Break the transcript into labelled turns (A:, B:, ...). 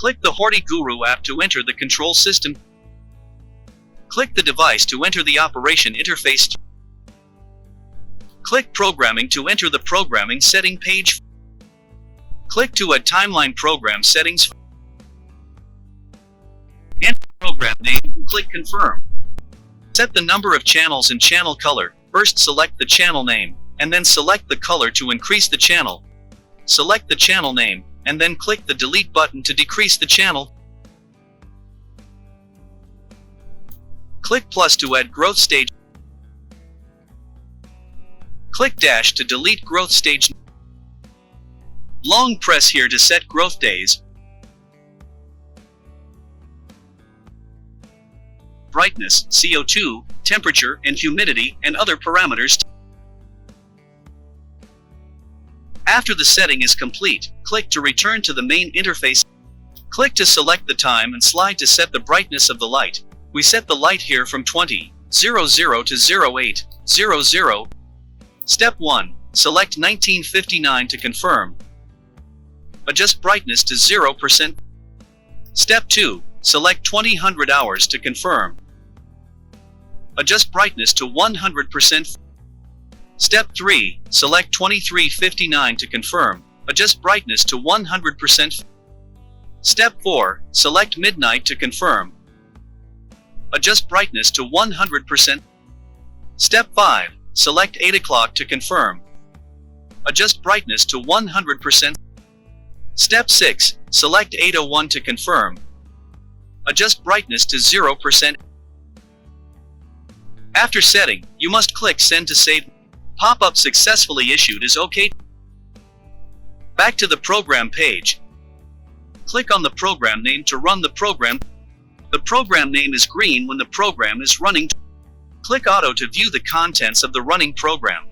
A: Click the Horti Guru app to enter the control system. Click the device to enter the operation interface. Click Programming to enter the programming setting page. Click to add timeline program settings. Enter program name and click Confirm. Set the number of channels and channel color. First select the channel name, and then select the color to increase the channel. Select the channel name, and then click the Delete button to decrease the channel. Click plus to add growth stage. Click dash to delete growth stage. Long press here to set growth days. Brightness, CO2, temperature, and humidity, and other parameters. After the setting is complete, click to return to the main interface. Click to select the time and slide to set the brightness of the light. We set the light here from 20:00 to 08:00. Step 1. Select 1959 to confirm. Adjust brightness to 0%. Step 2. Select 2000 hours to confirm. Adjust brightness to 100%. Step 3. Select 2359 to confirm. Adjust brightness to 100%. Step 4. Select midnight to confirm. Adjust brightness to 100%. Step 5. Select 8 o'clock to confirm. Adjust brightness to 100%. Step 6. Select 8:01 to confirm. Adjust brightness to 0%. After setting, you must click Send to save. Pop-up successfully issued is OK. Back to the program page. Click on the program name to run the program. The program name is green when the program is running. Click Auto to view the contents of the running program.